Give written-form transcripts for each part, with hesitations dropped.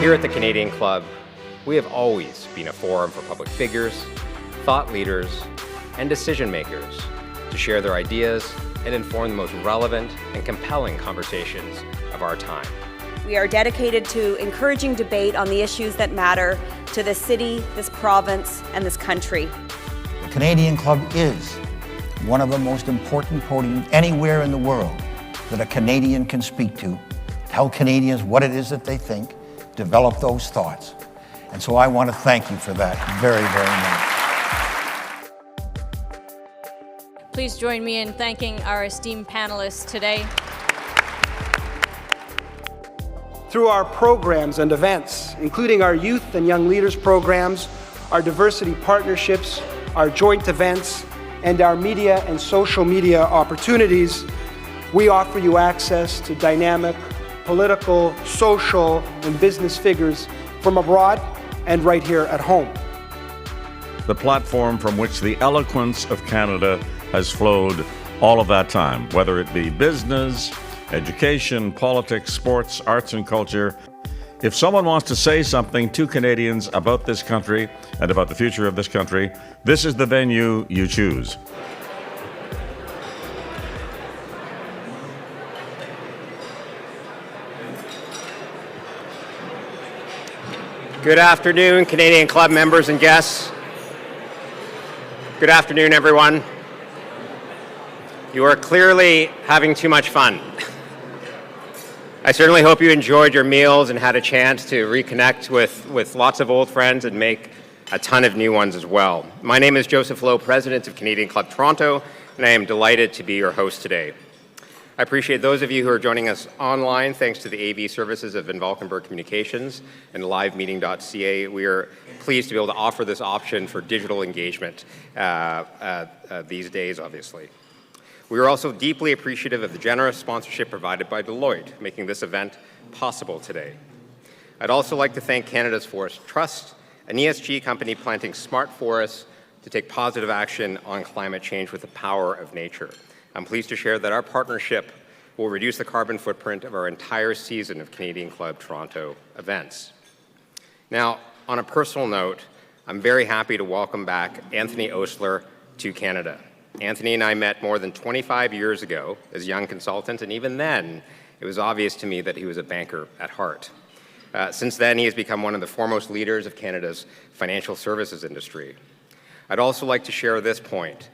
Here at the Canadian Club, we have always been a forum for public figures, thought leaders, and decision makers to share their ideas and inform the most relevant and compelling conversations of our time. We are dedicated to encouraging debate on the issues that matter to this city, this province, and this country. The Canadian Club is one of the most important podiums anywhere in the world that a Canadian can speak to, tell Canadians what it is that they think, develop those thoughts. And so I want to thank you for that very, very much. Please join me in thanking our esteemed panelists today. Through our programs and events, including our youth and young leaders programs, our diversity partnerships, our joint events, and our media and social media opportunities, we offer you access to dynamic political, social, and business figures from abroad and right here at home. The platform from which the eloquence of Canada has flowed all of that time, whether it be business, education, politics, sports, arts, and culture. If someone wants to say something to Canadians about this country and about the future of this country, this is the venue you choose. Good afternoon, Canadian Club members and guests. Good afternoon, everyone. You are clearly having too much fun. I certainly hope you enjoyed your meals and had a chance to reconnect with lots of old friends and make a ton of new ones as well. My name is Joseph Lowe, President of Canadian Club Toronto, and I am delighted to be your host today. I appreciate those of you who are joining us online thanks to the AV services of Van Valkenburg Communications and livemeeting.ca. We are pleased to be able to offer this option for digital engagement these days, obviously. We are also deeply appreciative of the generous sponsorship provided by Deloitte, making this event possible today. I'd also like to thank Canada's Forest Trust, an ESG company planting smart forests to take positive action on climate change with the power of nature. I'm pleased to share that our partnership will reduce the carbon footprint of our entire season of Canadian Club Toronto events. Now, on a personal note, I'm very happy to welcome back Anthony Ostler to Canada. Anthony and I met more than 25 years ago as young consultants, and even then, it was obvious to me that he was a banker at heart. Since then, he has become one of the foremost leaders of Canada's financial services industry. I'd also like to share this point.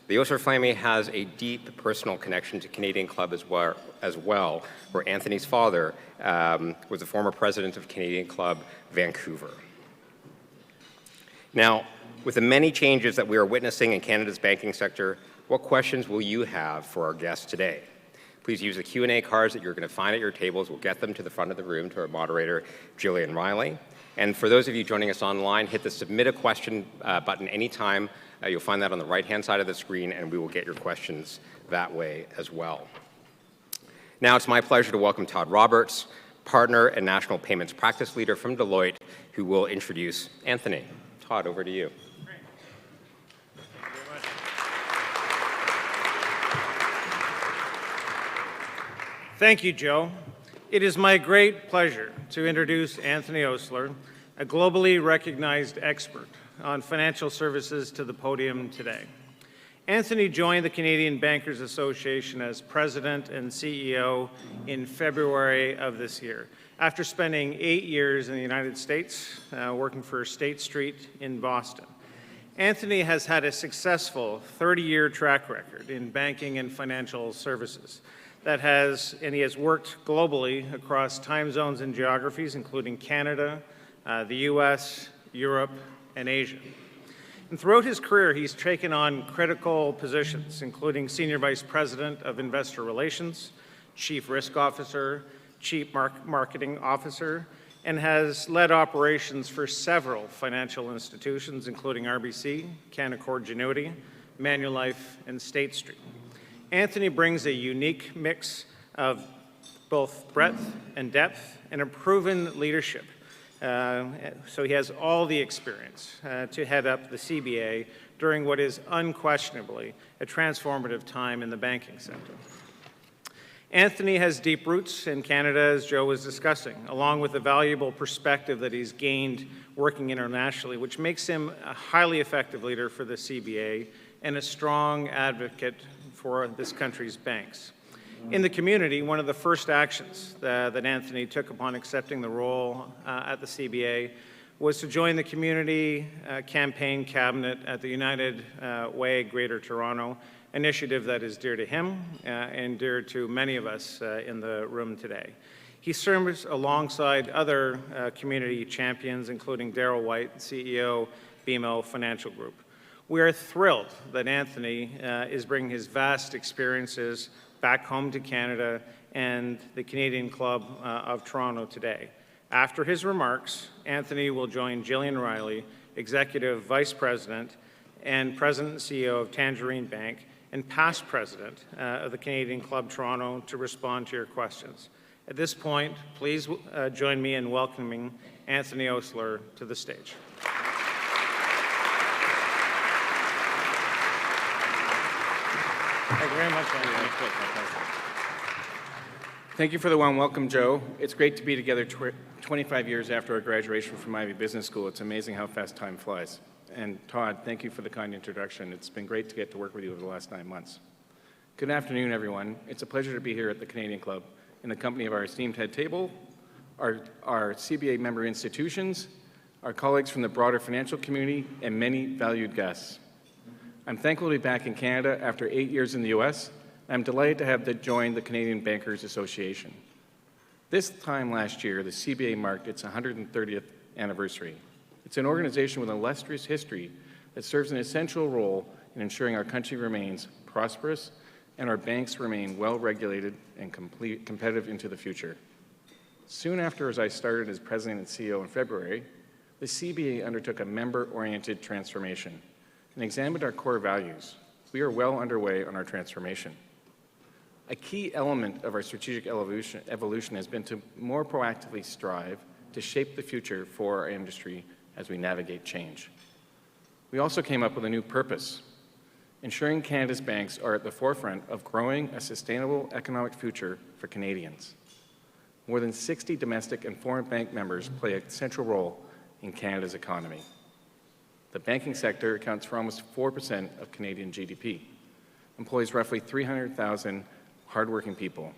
The Ostler family has a deep personal connection to Canadian Club as well, where Anthony's father was the former president of Canadian Club Vancouver. Now, with the many changes that we are witnessing in Canada's banking sector, what questions will you have for our guests today? Please use the Q&A cards that you're going to find at your tables. We'll get them to the front of the room to our moderator, Jillian Riley. And for those of you joining us online, hit the Submit a Question button anytime. You'll find that on the right-hand side of the screen, and we will get your questions that way as well. Now it's my pleasure to welcome Todd Roberts, partner and national payments practice leader from Deloitte, who will introduce Anthony. Todd, over to you. Great. Thank you very much. Thank you, Joe. It is my great pleasure to introduce Anthony Ostler, a globally recognized expert on financial services, to the podium today. Anthony joined the Canadian Bankers Association as president and CEO in February of this year, after spending 8 years in the United States, working for State Street in Boston. Anthony has had a successful 30-year track record in banking and financial services and he has worked globally across time zones and geographies, including Canada, the US, Europe, and Asia. And throughout his career, he's taken on critical positions, including Senior Vice President of Investor Relations, Chief Risk Officer, Chief Marketing Officer, and has led operations for several financial institutions, including RBC, Canaccord Genuity, Manulife, and State Street. Anthony brings a unique mix of both breadth and depth and a proven leadership. So he has all the experience to head up the CBA during what is unquestionably a transformative time in the banking sector. Anthony has deep roots in Canada, as Joe was discussing, along with the valuable perspective that he's gained working internationally, which makes him a highly effective leader for the CBA and a strong advocate for this country's banks. In the community, one of the first actions that Anthony took upon accepting the role at the CBA was to join the community campaign cabinet at the United Way Greater Toronto, initiative that is dear to him and dear to many of us in the room today. He serves alongside other community champions, including Darryl White, CEO, BMO Financial Group. We are thrilled that Anthony is bringing his vast experiences back home to Canada and the Canadian Club of Toronto today. After his remarks, Anthony will join Gillian Riley, Executive Vice President and President and CEO of Tangerine Bank, and past president of the Canadian Club Toronto, to respond to your questions. At this point, please join me in welcoming Anthony Ostler to the stage. Thank you very much, Anthony. Thank you for the warm welcome, Joe. It's great to be together 25 years after our graduation from Ivey Business School. It's amazing how fast time flies. And Todd, thank you for the kind introduction. It's been great to get to work with you over the last 9 months. Good afternoon, everyone. It's a pleasure to be here at the Canadian Club in the company of our esteemed head table, our CBA member institutions, our colleagues from the broader financial community, and many valued guests. I'm thankful to be back in Canada after 8 years in the US. I'm delighted to have joined the Canadian Bankers Association. This time last year, the CBA marked its 130th anniversary. It's an organization with an illustrious history that serves an essential role in ensuring our country remains prosperous and our banks remain well-regulated and competitive into the future. Soon after as I started as president and CEO in February, the CBA undertook a member-oriented transformation and examined our core values. We are well underway on our transformation. A key element of our strategic evolution has been to more proactively strive to shape the future for our industry as we navigate change. We also came up with a new purpose, ensuring Canada's banks are at the forefront of growing a sustainable economic future for Canadians. More than 60 domestic and foreign bank members play a central role in Canada's economy. The banking sector accounts for almost 4% of Canadian GDP, employs roughly 300,000 hardworking people,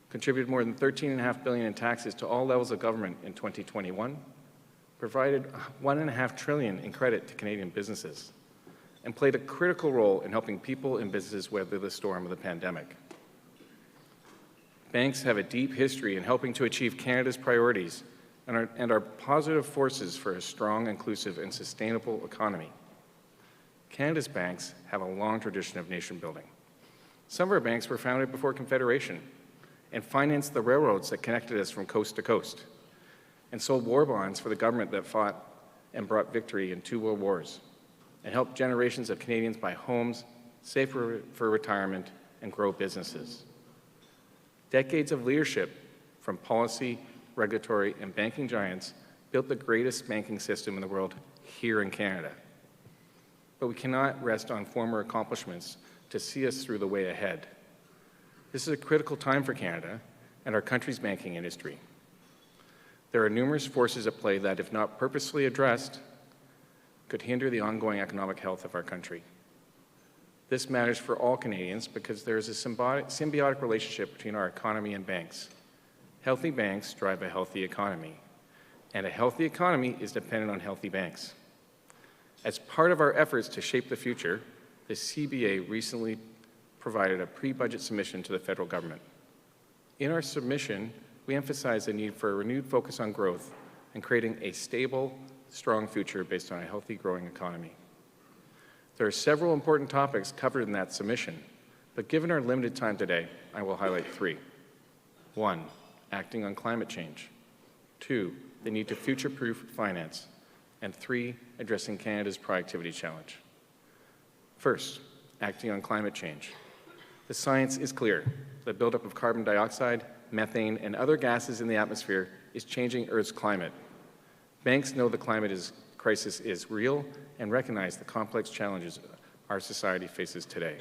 contributed more than $13.5 billion in taxes to all levels of government in 2021, provided $1.5 trillion in credit to Canadian businesses, and played a critical role in helping people and businesses weather the storm of the pandemic. Banks have a deep history in helping to achieve Canada's priorities and are positive forces for a strong, inclusive, and sustainable economy. Canada's banks have a long tradition of nation building. Some of our banks were founded before Confederation and financed the railroads that connected us from coast to coast, and sold war bonds for the government that fought and brought victory in 2 world wars, and helped generations of Canadians buy homes, save for retirement, and grow businesses. Decades of leadership from policy, regulatory, and banking giants built the greatest banking system in the world here in Canada. But we cannot rest on former accomplishments to see us through the way ahead. This is a critical time for Canada and our country's banking industry. There are numerous forces at play that, if not purposely addressed, could hinder the ongoing economic health of our country. This matters for all Canadians because there is a symbiotic relationship between our economy and banks. Healthy banks drive a healthy economy, and a healthy economy is dependent on healthy banks. As part of our efforts to shape the future, the CBA recently provided a pre-budget submission to the federal government. In our submission, we emphasize the need for a renewed focus on growth and creating a stable, strong future based on a healthy, growing economy. There are several important topics covered in that submission, but given our limited time today, I will highlight 3. 1, acting on climate change. 2, the need to future-proof finance. And 3, addressing Canada's productivity challenge. First, acting on climate change. The science is clear. The buildup of carbon dioxide, methane, and other gases in the atmosphere is changing Earth's climate. Banks know the climate crisis is real and recognize the complex challenges our society faces today.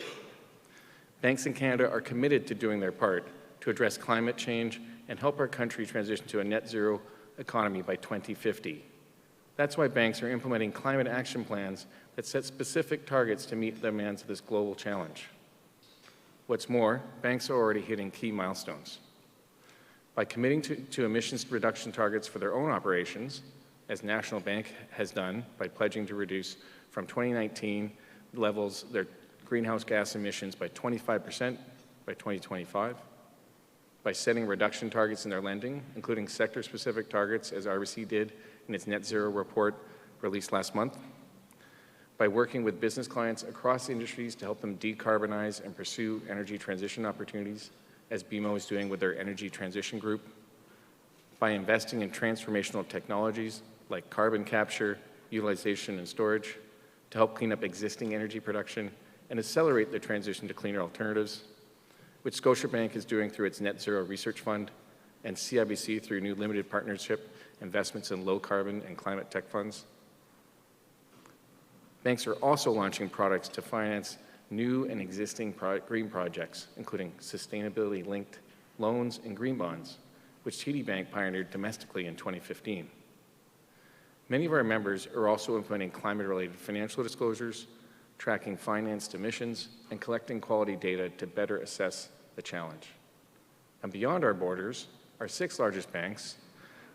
Banks in Canada are committed to doing their part to address climate change and help our country transition to a net zero economy by 2050. That's why banks are implementing climate action plans that set specific targets to meet the demands of this global challenge. What's more, banks are already hitting key milestones. By committing to emissions reduction targets for their own operations, as National Bank has done by pledging to reduce from 2019 levels their greenhouse gas emissions by 25% by 2025, by setting reduction targets in their lending, including sector-specific targets, as RBC did in its net zero report released last month, by working with business clients across industries to help them decarbonize and pursue energy transition opportunities, as BMO is doing with their Energy Transition Group, by investing in transformational technologies like carbon capture, utilization, and storage to help clean up existing energy production and accelerate the transition to cleaner alternatives, which Scotiabank is doing through its Net Zero Research Fund and CIBC through new limited partnership investments in low-carbon and climate tech funds. Banks are also launching products to finance new and existing green projects, including sustainability-linked loans and green bonds, which TD Bank pioneered domestically in 2015. Many of our members are also implementing climate-related financial disclosures, tracking financed emissions, and collecting quality data to better assess the challenge. And beyond our borders, our 6 largest banks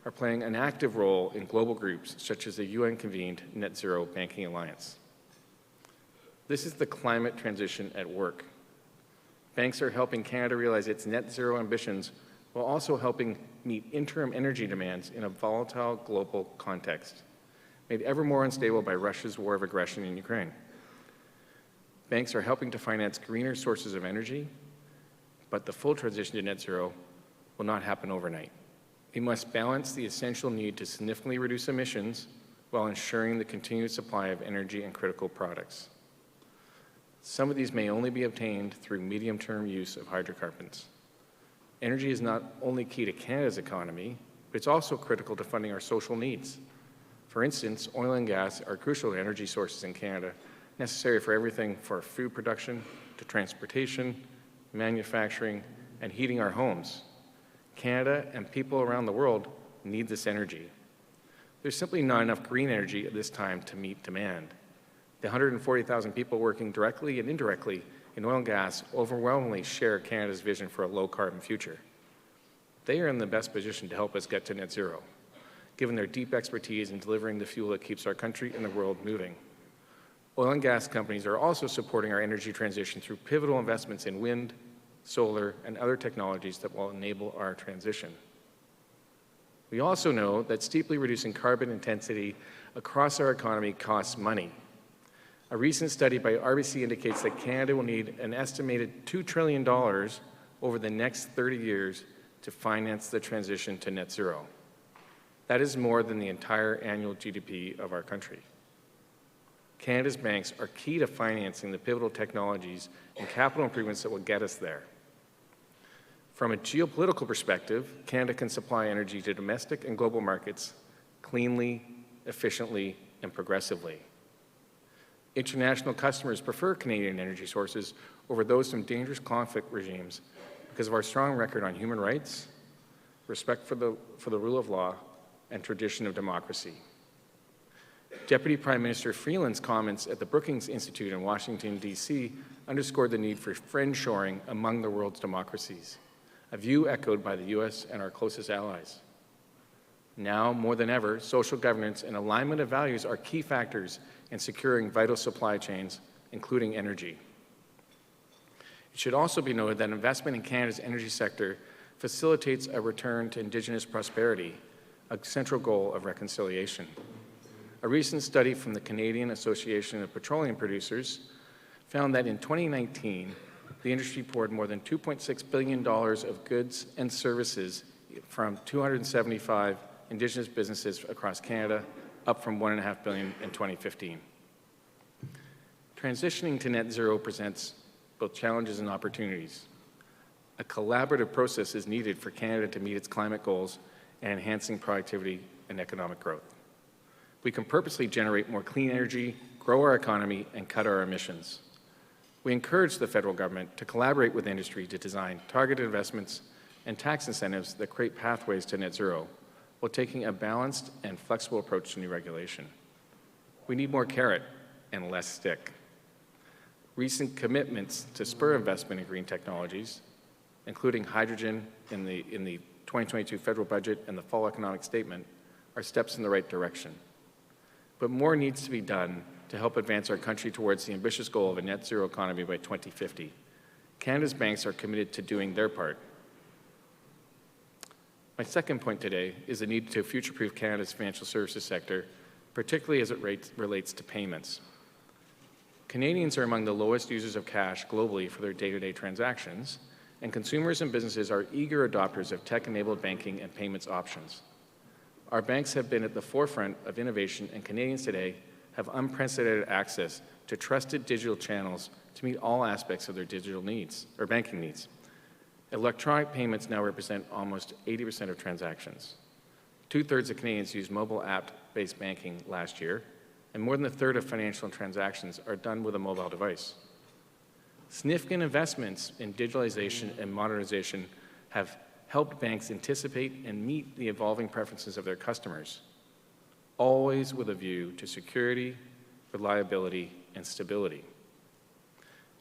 are playing an active role in global groups such as the UN-convened Net Zero Banking Alliance. This is the climate transition at work. Banks are helping Canada realize its net zero ambitions while also helping meet interim energy demands in a volatile global context, made ever more unstable by Russia's war of aggression in Ukraine. Banks are helping to finance greener sources of energy, but the full transition to net zero will not happen overnight. We must balance the essential need to significantly reduce emissions while ensuring the continued supply of energy and critical products. Some of these may only be obtained through medium-term use of hydrocarbons. Energy is not only key to Canada's economy, but it's also critical to funding our social needs. For instance, oil and gas are crucial energy sources in Canada, necessary for everything from food production to transportation, manufacturing, and heating our homes. Canada and people around the world need this energy. There's simply not enough green energy at this time to meet demand. The 140,000 people working directly and indirectly in oil and gas overwhelmingly share Canada's vision for a low-carbon future. They are in the best position to help us get to net zero, given their deep expertise in delivering the fuel that keeps our country and the world moving. Oil and gas companies are also supporting our energy transition through pivotal investments in wind, solar, and other technologies that will enable our transition. We also know that steeply reducing carbon intensity across our economy costs money. A recent study by RBC indicates that Canada will need an estimated $2 trillion over the next 30 years to finance the transition to net zero. That is more than the entire annual GDP of our country. Canada's banks are key to financing the pivotal technologies and capital improvements that will get us there. From a geopolitical perspective, Canada can supply energy to domestic and global markets cleanly, efficiently, and progressively. International customers prefer Canadian energy sources over those from dangerous conflict regimes because of our strong record on human rights, respect for the rule of law, and tradition of democracy. Deputy Prime Minister Freeland's comments at the Brookings Institute in Washington, D.C. underscored the need for friendshoring among the world's democracies, a view echoed by the U.S. and our closest allies. Now, more than ever, social governance and alignment of values are key factors in securing vital supply chains, including energy. It should also be noted that investment in Canada's energy sector facilitates a return to Indigenous prosperity, a central goal of reconciliation. A recent study from the Canadian Association of Petroleum Producers found that in 2019, the industry poured more than $2.6 billion of goods and services from 275 Indigenous businesses across Canada, up from $1.5 billion in 2015. Transitioning to net zero presents both challenges and opportunities. A collaborative process is needed for Canada to meet its climate goals and enhancing productivity and economic growth. We can purposely generate more clean energy, grow our economy, and cut our emissions. We encourage the federal government to collaborate with industry to design targeted investments and tax incentives that create pathways to net zero, while taking a balanced and flexible approach to new regulation. We need more carrot and less stick. Recent commitments to spur investment in green technologies, including hydrogen in the 2022 federal budget and the fall economic statement, are steps in the right direction. But more needs to be done to help advance our country towards the ambitious goal of a net zero economy by 2050. Canada's banks are committed to doing their part. My second point today is the need to future-proof Canada's financial services sector, particularly as it relates to payments. Canadians are among the lowest users of cash globally for their day-to-day transactions, and consumers and businesses are eager adopters of tech-enabled banking and payments options. Our banks have been at the forefront of innovation, and Canadians today have unprecedented access to trusted digital channels to meet all aspects of their digital needs, or banking needs. Electronic payments now represent almost 80% of transactions. 2/3 of Canadians used mobile app-based banking last year, and more than a third of financial transactions are done with a mobile device. Significant investments in digitalization and modernization have helped banks anticipate and meet the evolving preferences of their customers, always with a view to security, reliability, and stability.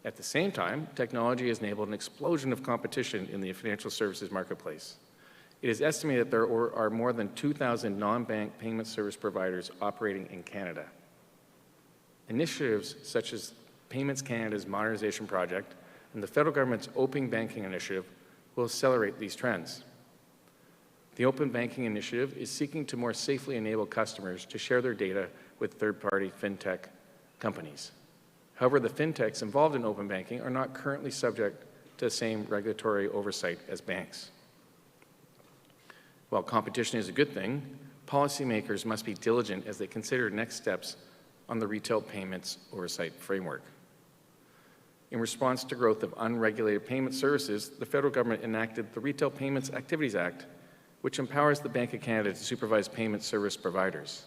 At the same time, technology has enabled an explosion of competition in the financial services marketplace. It is estimated that there are more than 2,000 non-bank payment service providers operating in Canada. Initiatives such as Payments Canada's modernization project and the federal government's Open Banking Initiative will accelerate these trends. The Open Banking Initiative is seeking to more safely enable customers to share their data with third-party fintech companies. However, the fintechs involved in open banking are not currently subject to the same regulatory oversight as banks. While competition is a good thing, policymakers must be diligent as they consider next steps on the retail payments oversight framework. In response to growth of unregulated payment services, the federal government enacted the Retail Payments Activities Act, which empowers the Bank of Canada to supervise payment service providers.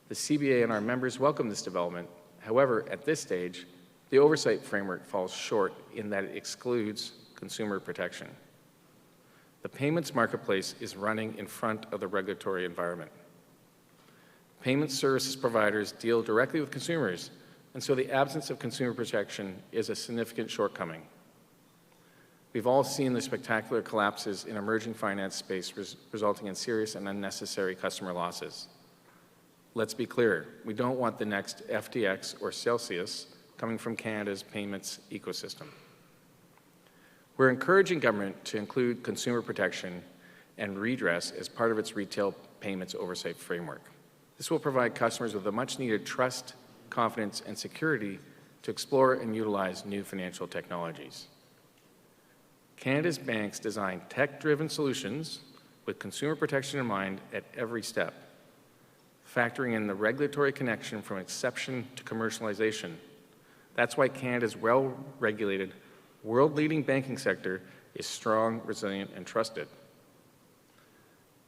The CBA and our members welcome this development. However, at this stage, the oversight framework falls short in that it excludes consumer protection. The payments marketplace is running in front of the regulatory environment. Payment services providers deal directly with consumers, and so the absence of consumer protection is a significant shortcoming. We've all seen the spectacular collapses in emerging finance space resulting in serious and unnecessary customer losses. Let's be clear, we don't want the next FTX or Celsius coming from Canada's payments ecosystem. We're encouraging government to include consumer protection and redress as part of its retail payments oversight framework. This will provide customers with a much-needed trust, confidence, and security to explore and utilize new financial technologies. Canada's banks design tech-driven solutions with consumer protection in mind at every step, factoring in the regulatory connection from exception to commercialization. That's why Canada's well-regulated, world-leading banking sector is strong, resilient, and trusted.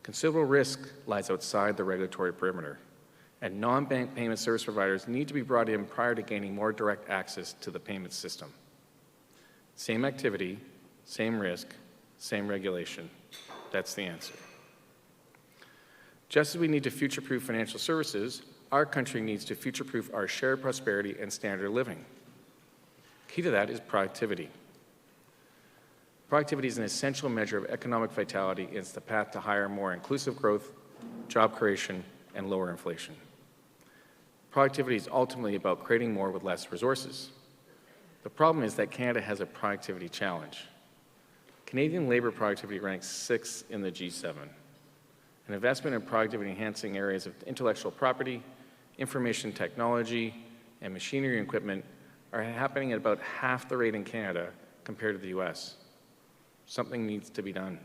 Considerable risk lies outside the regulatory perimeter, and non-bank payment service providers need to be brought in prior to gaining more direct access to the payment system. Same activity, same risk, same regulation. That's the answer. Just as we need to future-proof financial services, our country needs to future-proof our shared prosperity and standard of living. Key to that is productivity. Productivity is an essential measure of economic vitality and it's the path to higher, more inclusive growth, job creation, and lower inflation. Productivity is ultimately about creating more with less resources. The problem is that Canada has a productivity challenge. Canadian labour productivity ranks 6th in the G7. An investment in productivity-enhancing areas of intellectual property, information technology, and machinery and equipment are happening at about half the rate in Canada compared to the US. Something needs to be done.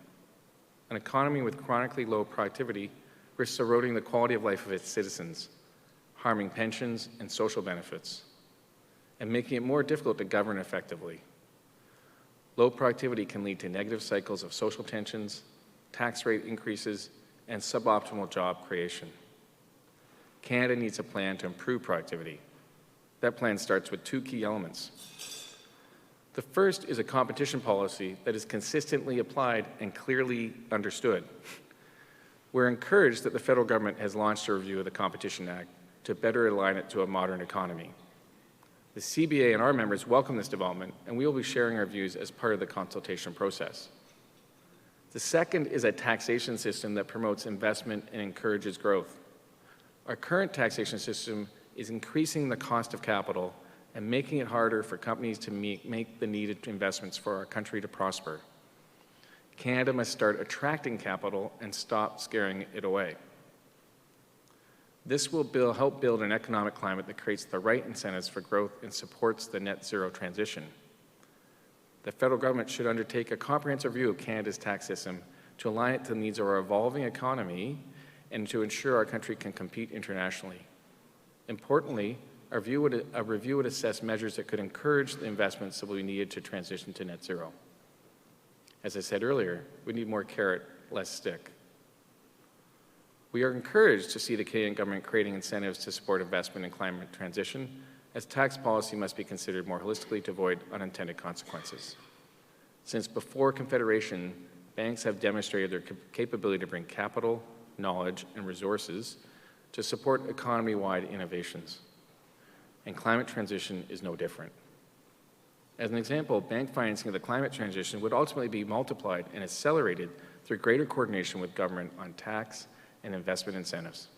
An economy with chronically low productivity risks eroding the quality of life of its citizens, harming pensions and social benefits, and making it more difficult to govern effectively. Low productivity can lead to negative cycles of social tensions, tax rate increases, and suboptimal job creation. Canada needs a plan to improve productivity. That plan starts with 2 key elements: The first is a competition policy that is consistently applied and clearly understood. We're encouraged that the federal government has launched a review of the Competition Act to better align it to a modern economy. The CBA and our members welcome this development, and we will be sharing our views as part of the consultation process. The second is a taxation system that promotes investment and encourages growth. Our current taxation system is increasing the cost of capital and making it harder for companies to make the needed investments for our country to prosper. Canada must start attracting capital and stop scaring it away. This will help build an economic climate that creates the right incentives for growth and supports the net zero transition. The federal government should undertake a comprehensive review of Canada's tax system to align it to the needs of our evolving economy and to ensure our country can compete internationally. Importantly, a review would assess measures that could encourage the investments that will be needed to transition to net zero. As I said earlier, we need more carrot, less stick. We are encouraged to see the Canadian government creating incentives to support investment in climate transition, as tax policy must be considered more holistically to avoid unintended consequences. Since before Confederation, banks have demonstrated their capability to bring capital, knowledge, and resources to support economy-wide innovations. And climate transition is no different. As an example, bank financing of the climate transition would ultimately be multiplied and accelerated through greater coordination with government on tax and investment incentives.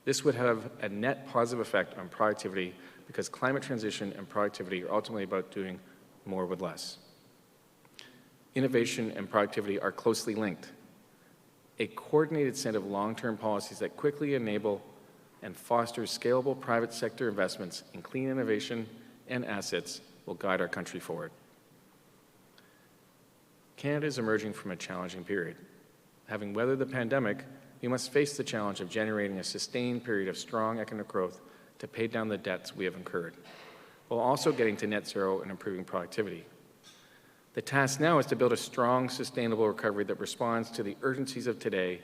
This would have a net positive effect on productivity because climate transition and productivity are ultimately about doing more with less. Innovation and productivity are closely linked. A coordinated set of long-term policies that quickly enable and foster scalable private sector investments in clean innovation and assets will guide our country forward. Canada is emerging from a challenging period. Having weathered the pandemic, we must face the challenge of generating a sustained period of strong economic growth to pay down the debts we have incurred, while also getting to net zero and improving productivity. The task now is to build a strong, sustainable recovery that responds to the urgencies of today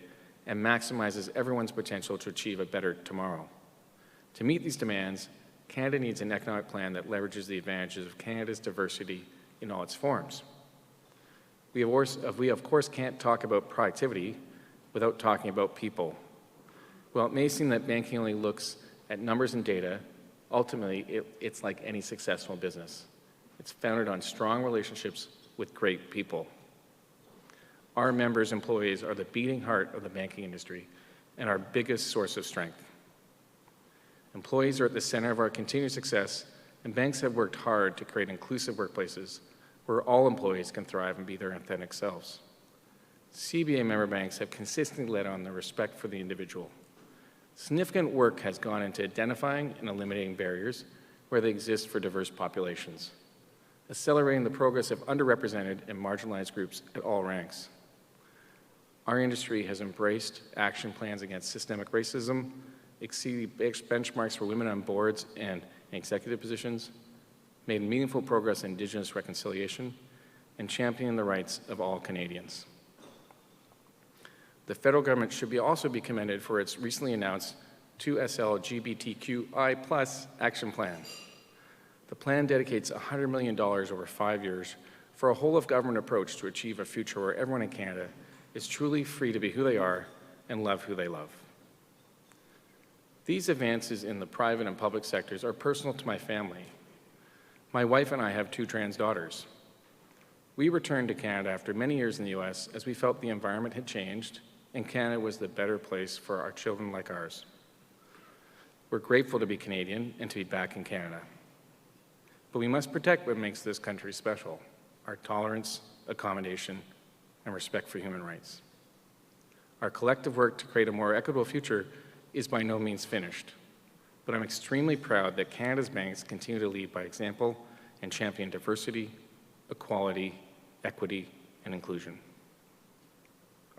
and maximizes everyone's potential to achieve a better tomorrow. To meet these demands, Canada needs an economic plan that leverages the advantages of Canada's diversity in all its forms. We of course can't talk about productivity without talking about people. While it may seem that banking only looks at numbers and data, ultimately it's like any successful business. It's founded on strong relationships with great people. Our members' employees are the beating heart of the banking industry and our biggest source of strength. Employees are at the center of our continued success, and banks have worked hard to create inclusive workplaces where all employees can thrive and be their authentic selves. CBA member banks have consistently led on the respect for the individual. Significant work has gone into identifying and eliminating barriers where they exist for diverse populations, accelerating the progress of underrepresented and marginalized groups at all ranks. Our industry has embraced action plans against systemic racism, exceeded benchmarks for women on boards and in executive positions, made meaningful progress in Indigenous reconciliation, and championed the rights of all Canadians. The federal government should also be commended for its recently announced 2SL LGBTQI+ action plan. The plan dedicates $100 million over 5 years for a whole-of-government approach to achieve a future where everyone in Canada is truly free to be who they are and love who they love. These advances in the private and public sectors are personal to my family. My wife and I have 2 trans daughters. We returned to Canada after many years in the US as we felt the environment had changed and Canada was the better place for our children like ours. We're grateful to be Canadian and to be back in Canada. But we must protect what makes this country special, our tolerance, accommodation, and respect for human rights. Our collective work to create a more equitable future is by no means finished, but I'm extremely proud that Canada's banks continue to lead by example and champion diversity, equality, equity, and inclusion.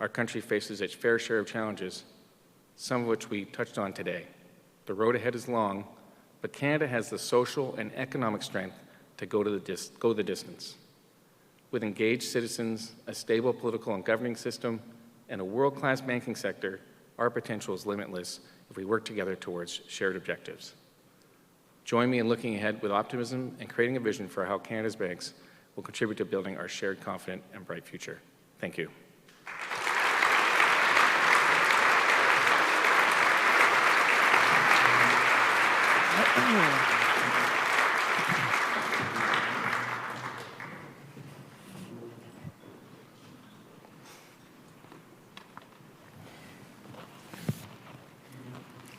Our country faces its fair share of challenges, some of which we touched on today. The road ahead is long, but Canada has the social and economic strength to go the distance. With engaged citizens, a stable political and governing system, and a world-class banking sector, our potential is limitless if we work together towards shared objectives. Join me in looking ahead with optimism and creating a vision for how Canada's banks will contribute to building our shared confident and bright future. Thank you.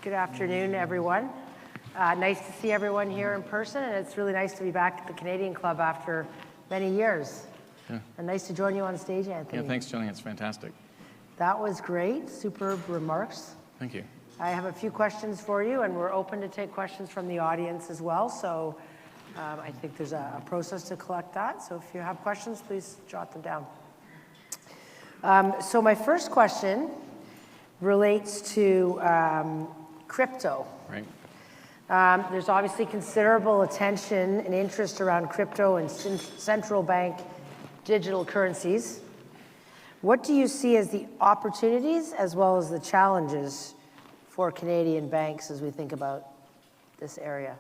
Good afternoon, everyone. Nice to see everyone here in person, and it's really nice to be back at the Canadian Club after many years. Yeah. And nice to join you on stage, Anthony. Yeah, thanks, Jillian. It's fantastic. That was great. Superb remarks. Thank you. I have a few questions for you, and we're open to take questions from the audience as well. So I think there's a process to collect that. So if you have questions, please jot them down. So my first question relates to crypto. Right. There's obviously considerable attention and interest around crypto and central bank digital currencies. What do you see as the opportunities as well as the challenges for Canadian banks as we think about this area?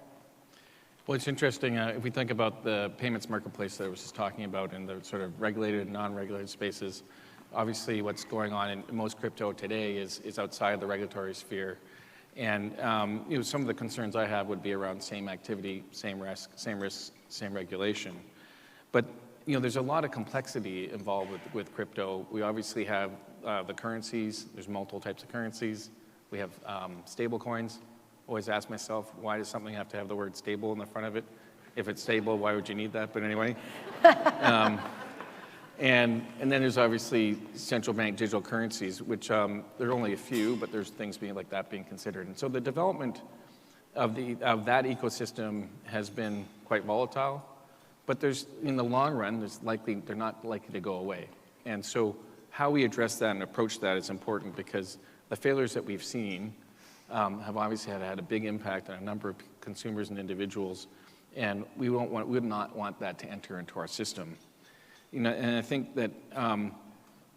Well, it's interesting. If we think about the payments marketplace that I was just talking about and the sort of regulated and non-regulated spaces, obviously what's going on in most crypto today is outside the regulatory sphere. And some of the concerns I have would be around same activity, same risk, same regulation. But there's a lot of complexity involved with crypto. We obviously have the currencies. There's multiple types of currencies. We have stable coins. Always ask myself, why does something have to have the word stable in the front of it? If it's stable, why would you need that? But anyway. And then there's obviously central bank digital currencies, which there are only a few, but there's things like that being considered. And so the development of that ecosystem has been quite volatile, but in the long run, they're not likely to go away. And so how we address that and approach that is important, because the failures that we've seen have obviously had a big impact on a number of consumers and individuals, and we would not want that to enter into our system. And I think that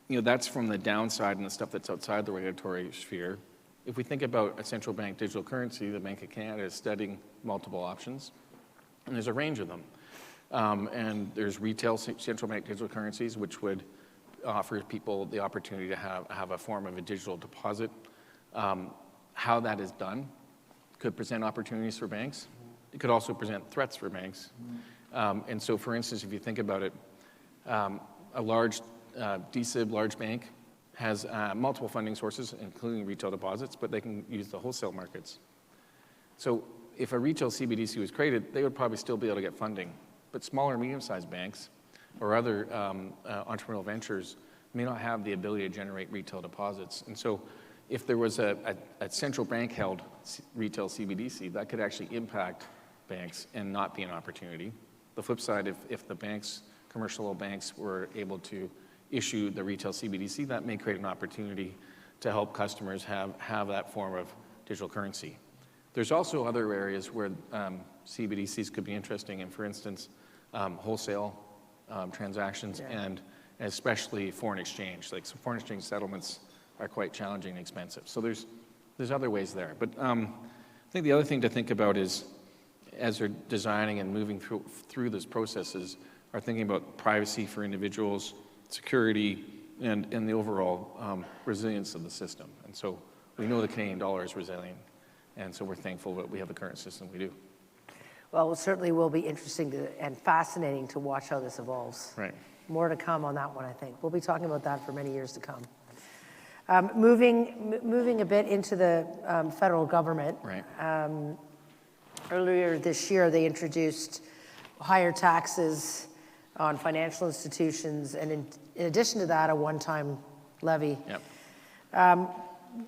that's from the downside and the stuff that's outside the regulatory sphere. If we think about a central bank digital currency, the Bank of Canada is studying multiple options, and there's a range of them. And there's retail central bank digital currencies, which would offer people the opportunity to have a form of a digital deposit. How that is done could present opportunities for banks. It could also present threats for banks. And so, for instance, if you think about it, a large DSIB, large bank, has multiple funding sources, including retail deposits, but they can use the wholesale markets. So if a retail CBDC was created, they would probably still be able to get funding. But smaller, medium-sized banks or other entrepreneurial ventures may not have the ability to generate retail deposits. And so if there was a central bank-held retail CBDC, that could actually impact banks and not be an opportunity. The flip side, if the banks, commercial banks, were able to issue the retail CBDC, that may create an opportunity to help customers have that form of digital currency. There's also other areas where CBDCs could be interesting, and for instance, wholesale transactions, and especially foreign exchange. Like, some foreign exchange settlements are quite challenging and expensive. So there's other ways there. But I think the other thing to think about is, as they're designing and moving through these processes, are thinking about privacy for individuals, security, and the overall resilience of the system. And so we know the Canadian dollar is resilient, and so we're thankful that we have the current system we do. Well, it certainly will be interesting and fascinating to watch how this evolves. Right. More to come on that one, I think. We'll be talking about that for many years to come. Moving a bit into the federal government. Right. Earlier this year, they introduced higher taxes on financial institutions, and in addition to that, a one-time levy. Yep.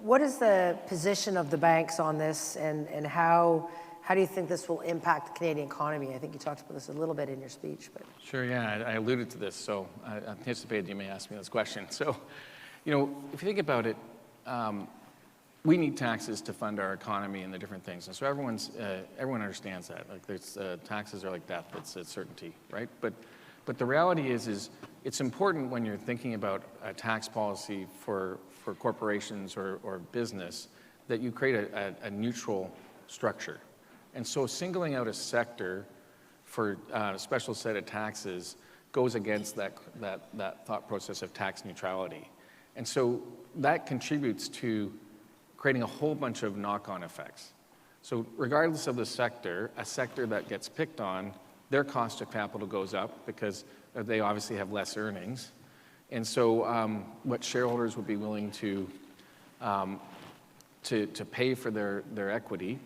What is the position of the banks on this, and how do you think this will impact the Canadian economy? I think you talked about this a little bit in your speech. But Sure, yeah, I alluded to this, so I anticipated you may ask me this question. So, if you think about it, we need taxes to fund our economy and the different things, and so everyone understands that. Like, taxes are like death; it's a certainty, right? But the reality is it's important when you're thinking about a tax policy for corporations or business that you create a neutral structure. And so singling out a sector for a special set of taxes goes against that thought process of tax neutrality. And so that contributes to creating a whole bunch of knock-on effects. So regardless of the sector, a sector that gets picked on, their cost of capital goes up because they obviously have less earnings. And so what shareholders would be willing to pay for their equity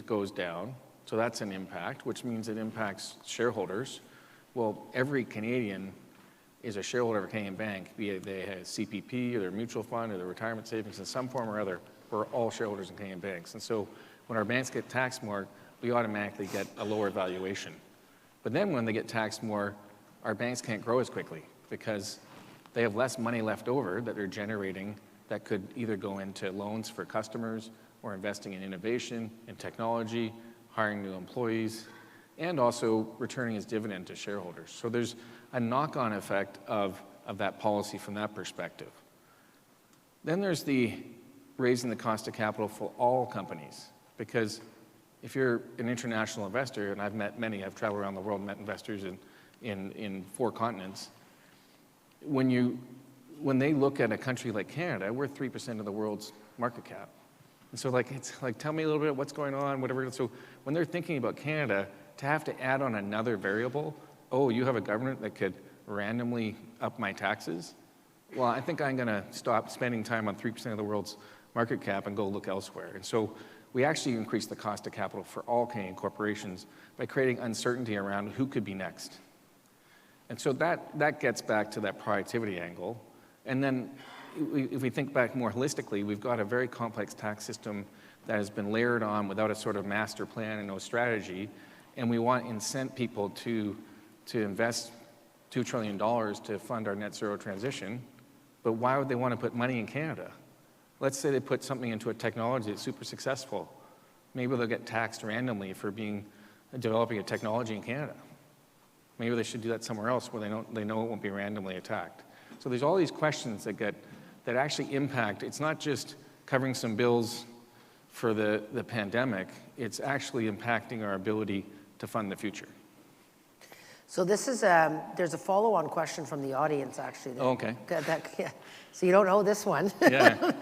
goes down. So that's an impact, which means it impacts shareholders. Well, every Canadian is a shareholder of a Canadian bank, be it they have CPP or their mutual fund or their retirement savings in some form or other. We're all shareholders in Canadian banks. And so when our banks get taxed more, we automatically get a lower valuation. But then when they get taxed more, our banks can't grow as quickly because they have less money left over that they're generating that could either go into loans for customers or investing in innovation and technology, hiring new employees, and also returning as dividend to shareholders. So there's a knock-on effect of that policy from that perspective. Then there's the raising the cost of capital for all companies, because if you're an international investor, and I've met many, I've traveled around the world and met investors in 4 continents, when they look at a country like Canada, we're 3% of the world's market cap. And so it's like, tell me a little bit what's going on, whatever. So when they're thinking about Canada, to have to add on another variable, oh, you have a government that could randomly up my taxes? Well, I think I'm gonna stop spending time on 3% of the world's market cap and go look elsewhere. And so we actually increase the cost of capital for all Canadian corporations by creating uncertainty around who could be next. And so that gets back to that productivity angle. And then if we think back more holistically, we've got a very complex tax system that has been layered on without a sort of master plan and no strategy. And we want to incent people to invest $2 trillion to fund our net zero transition. But why would they want to put money in Canada? Let's say they put something into a technology that's super successful. Maybe they'll get taxed randomly for developing a technology in Canada. Maybe they should do that somewhere else where they know it won't be randomly attacked. So there's all these questions that actually impact. It's not just covering some bills for the pandemic. It's actually impacting our ability to fund the future. So this is there's a follow-on question from the audience, actually. Oh, okay. Yeah. So you don't know this one. Yeah.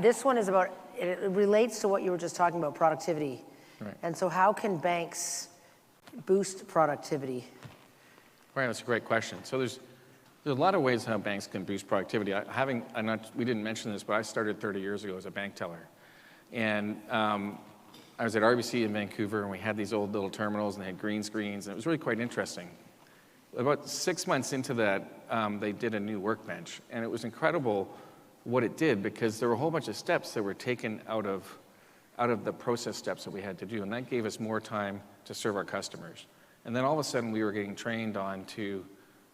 This one is about, it relates to what you were just talking about, productivity. Right. And so how can banks boost productivity? Right, that's a great question. So there's a lot of ways how banks can boost productivity. We didn't mention this, but I started 30 years ago as a bank teller. And I was at RBC in Vancouver, and we had these old little terminals, and they had green screens, and it was really quite interesting. About 6 months into that, they did a new workbench, and it was incredible what it did, because there were a whole bunch of steps that were taken out of the process steps that we had to do, and that gave us more time to serve our customers. And then all of a sudden, we were getting trained on to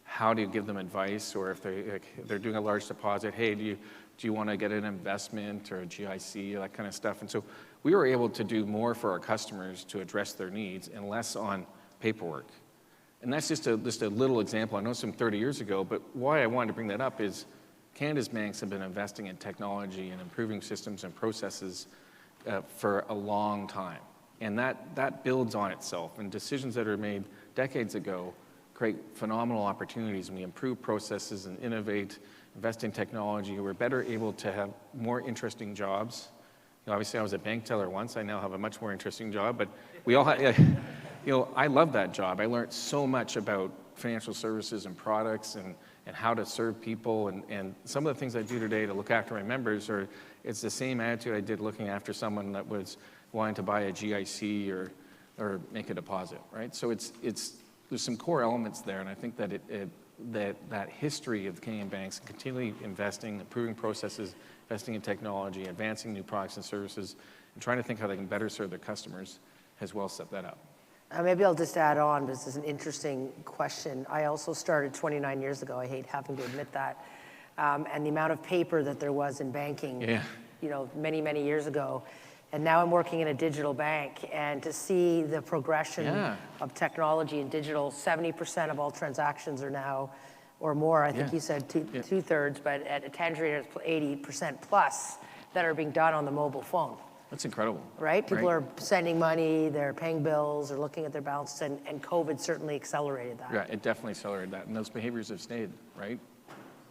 how to give them advice, or if they're doing a large deposit, hey, do you want to get an investment or a GIC, or that kind of stuff. And so we were able to do more for our customers to address their needs and less on paperwork. And that's just a little example. I know it's from 30 years ago, but why I wanted to bring that up is Canada's banks have been investing in technology and improving systems and processes for a long time. And that builds on itself. And decisions that are made decades ago create phenomenal opportunities. When we improve processes and innovate, invest in technology, we're better able to have more interesting jobs. Obviously, I was a bank teller once. I now have a much more interesting job, but we all have, I love that job. I learned so much about financial services and products and how to serve people. And some of the things I do today to look after my members it's the same attitude I did looking after someone that was wanting to buy a GIC or make a deposit, right? So there's some core elements there, and I think that that history of Canadian banks continually investing, improving processes, investing in technology, advancing new products and services, and trying to think how they can better serve their customers has well set that up. Maybe I'll just add on, this is an interesting question. I also started 29 years ago. I hate having to admit that. And the amount of paper that there was in banking, many, many years ago. And now I'm working in a digital bank, and to see the progression of technology and digital, 70% of all transactions are now, or more, I think you said two-thirds, but at Tangerine it's 80% plus that are being done on the mobile phone. That's incredible. Right? People are sending money, they're paying bills, they're looking at their balances, and COVID certainly accelerated that. Yeah, it definitely accelerated that. And those behaviors have stayed, right?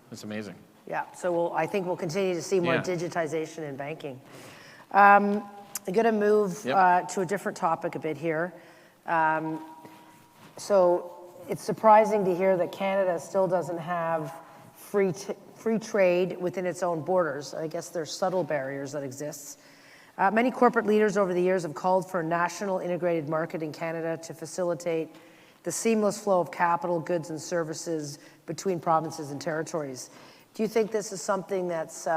That's amazing. Yeah, so I think we'll continue to see more Yeah. digitization in banking. I'm going to move Yep. to a different topic a bit here. So it's surprising to hear that Canada still doesn't have free trade within its own borders. I guess there's subtle barriers that exist. Many corporate leaders over the years have called for a national integrated market in Canada to facilitate the seamless flow of capital, goods, and services between provinces and territories. Do you think this is something that's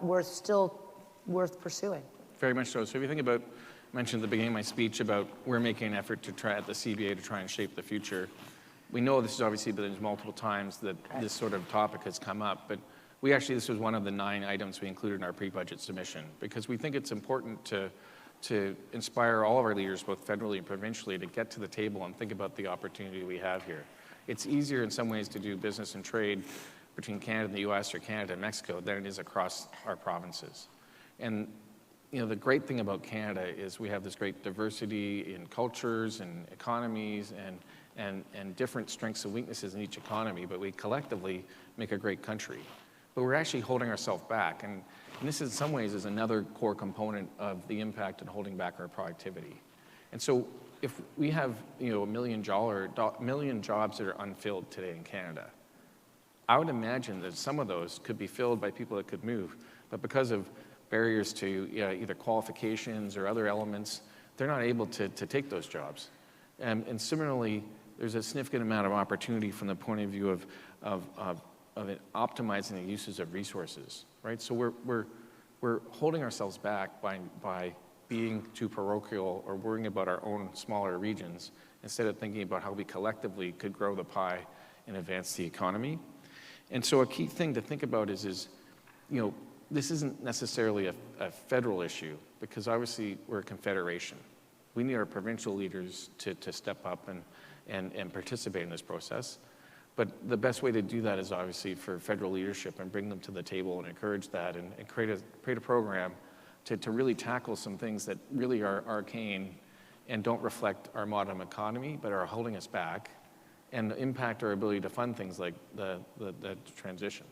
worth pursuing? Very much so. So if you think about, I mentioned at the beginning of my speech about we're making an effort to try at the CBA to try and shape the future. We know this has obviously been multiple times that this sort of topic has come up, but this was one of the 9 items we included in our pre-budget submission, because we think it's important to inspire all of our leaders, both federally and provincially, to get to the table and think about the opportunity we have here. It's easier in some ways to do business and trade between Canada and the US or Canada and Mexico than it is across our provinces. And the great thing about Canada is we have this great diversity in cultures and economies and different strengths and weaknesses in each economy, but we collectively make a great country. But we're actually holding ourselves back, and this in some ways is another core component of the impact in holding back our productivity. And so if we have a million jobs that are unfilled today in Canada, I would imagine that some of those could be filled by people that could move, but because of barriers to either qualifications or other elements, they're not able to take those jobs. And similarly, there's a significant amount of opportunity from the point of view of optimizing the uses of resources, right? So we're holding ourselves back by being too parochial or worrying about our own smaller regions instead of thinking about how we collectively could grow the pie and advance the economy. And so a key thing to think about is this isn't necessarily a federal issue, because obviously we're a confederation. We need our provincial leaders to step up and participate in this process. But the best way to do that is obviously for federal leadership and bring them to the table and encourage that and create a program to really tackle some things that really are arcane and don't reflect our modern economy, but are holding us back and impact our ability to fund things like the transition.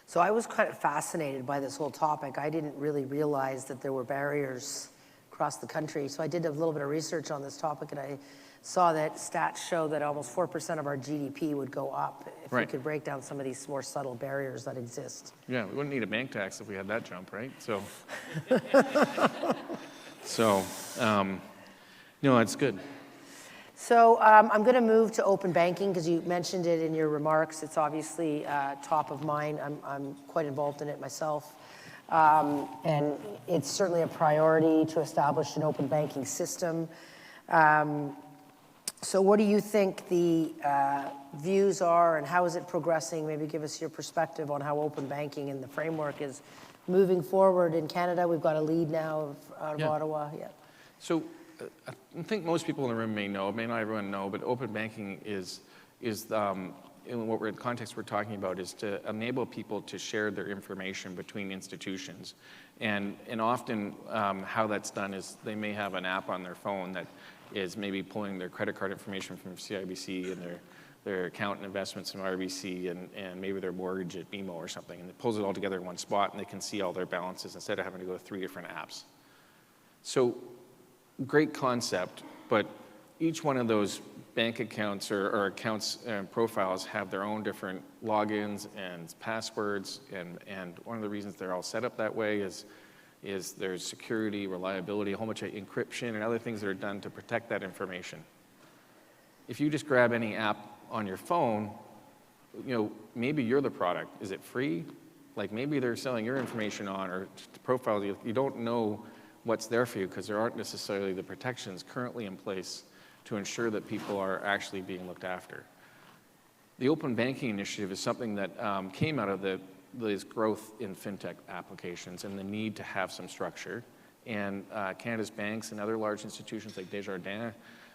So I was kind of fascinated by this whole topic. I didn't really realize that there were barriers across the country. So I did a little bit of research on this topic, and I saw that stats show that almost 4% of our GDP would go up if we could break down some of these more subtle barriers that exist. Yeah, we wouldn't need a bank tax if we had that jump, right? So, no, it's good. So I'm going to move to open banking because you mentioned it in your remarks. It's obviously top of mind. I'm quite involved in it myself. And it's certainly a priority to establish an open banking system. So what do you think the views are, and how is it progressing? Maybe give us your perspective on how open banking and the framework is moving forward in Canada. We've got a lead now out of Ottawa. Yeah. So I think most people in the room may not everyone know, but open banking is in what the context we're talking about is to enable people to share their information between institutions. And often how that's done is they may have an app on their phone that is maybe pulling their credit card information from CIBC and their account and investments from RBC and maybe their mortgage at BMO or something, and it pulls it all together in one spot and they can see all their balances instead of having to go to 3 different apps. So great concept, but each one of those bank accounts or accounts and profiles have their own different logins and passwords, and one of the reasons they're all set up that way is there's security, reliability, a whole bunch of encryption and other things that are done to protect that information. If you just grab any app on your phone, maybe you're the product. Is it free? Like maybe they're selling your information on or profiles. You don't know what's there for you because there aren't necessarily the protections currently in place to ensure that people are actually being looked after. The Open Banking Initiative is something that came out of this growth in fintech applications and the need to have some structure. And Canada's banks and other large institutions like Desjardins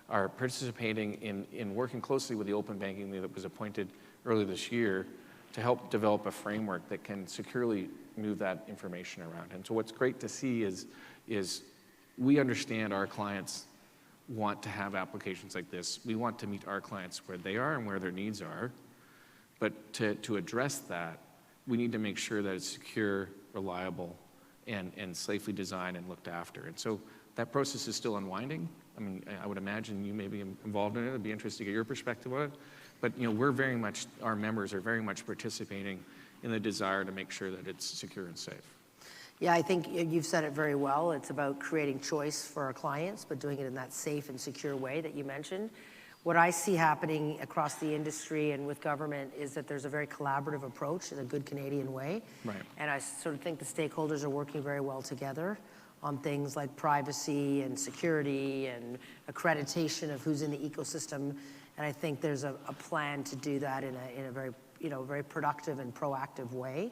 are participating in working closely with the Open Banking League that was appointed earlier this year to help develop a framework that can securely move that information around. And so what's great to see is is we understand our clients want to have applications like this. We want to meet our clients where they are and where their needs are. But to address that, we need to make sure that it's secure, reliable, and safely designed and looked after. And so that process is still unwinding. I mean, I would imagine you may be involved in it. It'd be interesting to get your perspective on it. But our members are very much participating in the desire to make sure that it's secure and safe. Yeah, I think you've said it very well. It's about creating choice for our clients, but doing it in that safe and secure way that you mentioned. What I see happening across the industry and with government is that there's a very collaborative approach in a good Canadian way. Right. And I sort of think the stakeholders are working very well together on things like privacy and security and accreditation of who's in the ecosystem. And I think there's a plan to do that in a very, very productive and proactive way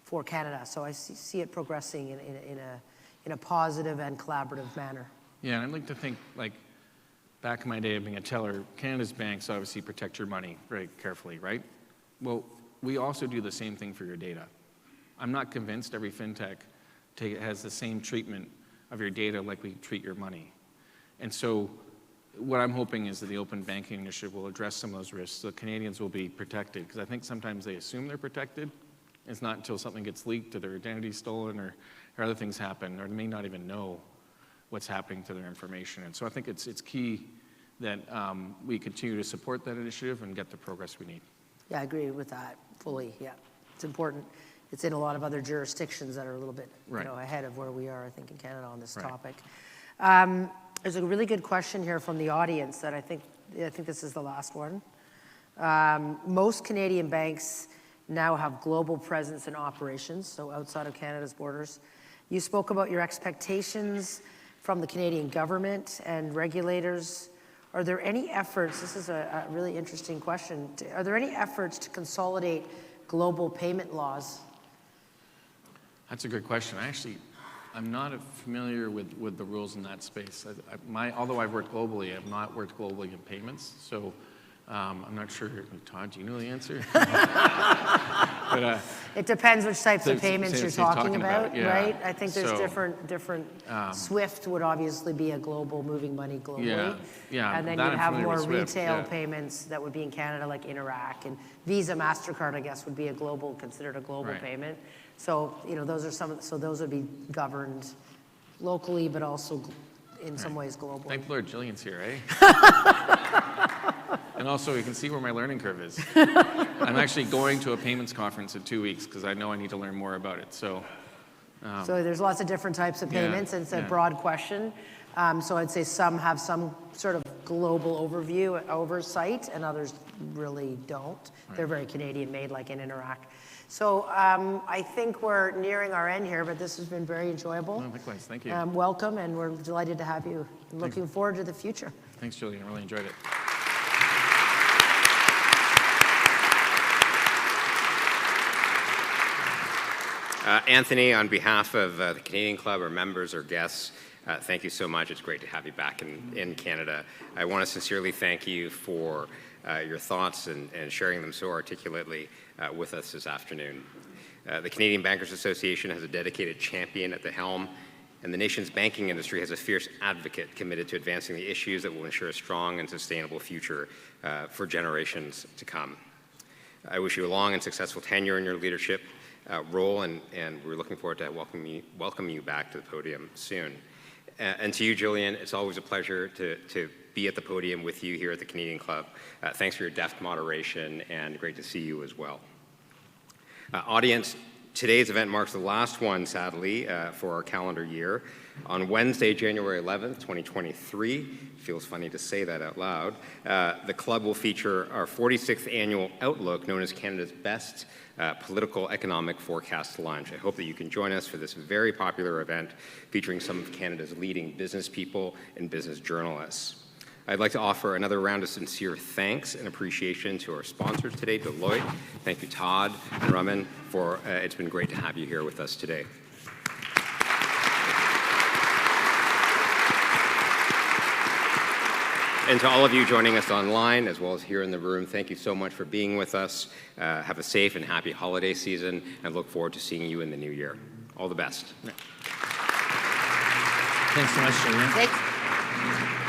for Canada. So I see it progressing in a positive and collaborative manner. Yeah, and I'd like to think, like, back in my day of being a teller, Canada's banks obviously protect your money very carefully, right? Well, we also do the same thing for your data. I'm not convinced every fintech has the same treatment of your data like we treat your money. And so what I'm hoping is that the Open Banking Initiative will address some of those risks so Canadians will be protected, because I think sometimes they assume they're protected. It's not until something gets leaked or their identity stolen or other things happen, or they may not even know what's happening to their information. And so I think it's key that we continue to support that initiative and get the progress we need. Yeah, I agree with that fully, yeah. It's important. It's in a lot of other jurisdictions that are a little bit ahead of where we are, I think, in Canada on this topic. There's a really good question here from the audience that I think this is the last one. Most Canadian banks now have global presence and operations, so outside of Canada's borders. You spoke about your expectations from the Canadian government and regulators. Are there any efforts, this is a really interesting question, are there any efforts to consolidate global payment laws? That's a good question. I'm not familiar with the rules in that space. Although I've worked globally, I've not worked globally in payments, so I'm not sure. Todd, do you know the answer? But, it depends which types of payments you're talking about, yeah. Right? I think there's different. SWIFT would obviously be a global moving money globally. Yeah. And then you'd have more retail payments that would be in Canada, like Interac, and Visa, MasterCard, I guess, would be considered a global payment. So those would be governed locally, but also in some ways globally. Thank Lord Jillian's here, eh? And also, you can see where my learning curve is. I'm actually going to a payments conference in 2 weeks because I know I need to learn more about it. So there's lots of different types of payments, and it's a broad question. So I'd say some have some sort of global oversight, and others really don't. They're very Canadian-made, like in Interac. So I think we're nearing our end here, but this has been very enjoyable. Oh, likewise, thank you. Welcome, and we're delighted to have you. Looking forward to the future. Thanks, Julian. I really enjoyed it. Anthony, on behalf of the Canadian Club, our members, our guests, thank you so much. It's great to have you back in Canada. I want to sincerely thank you for your thoughts and sharing them so articulately with us this afternoon. The Canadian Bankers Association has a dedicated champion at the helm, and the nation's banking industry has a fierce advocate committed to advancing the issues that will ensure a strong and sustainable future for generations to come. I wish you a long and successful tenure in your leadership role, and we're looking forward to welcoming you back to the podium soon. And to you, Julian, it's always a pleasure to be at the podium with you here at the Canadian Club. Thanks for your deft moderation, and great to see you as well. Audience, today's event marks the last one, sadly, for our calendar year. On Wednesday, January 11th, 2023, feels funny to say that out loud, the club will feature our 46th annual Outlook, known as Canada's best political economic forecast lunch. I hope that you can join us for this very popular event featuring some of Canada's leading business people and business journalists. I'd like to offer another round of sincere thanks and appreciation to our sponsors today, Deloitte. Thank you, Todd and Raman, for it's been great to have you here with us today. And to all of you joining us online, as well as here in the room, thank you so much for being with us. Have a safe and happy holiday season, and look forward to seeing you in the new year. All the best. Thanks so much, Julian. Thanks.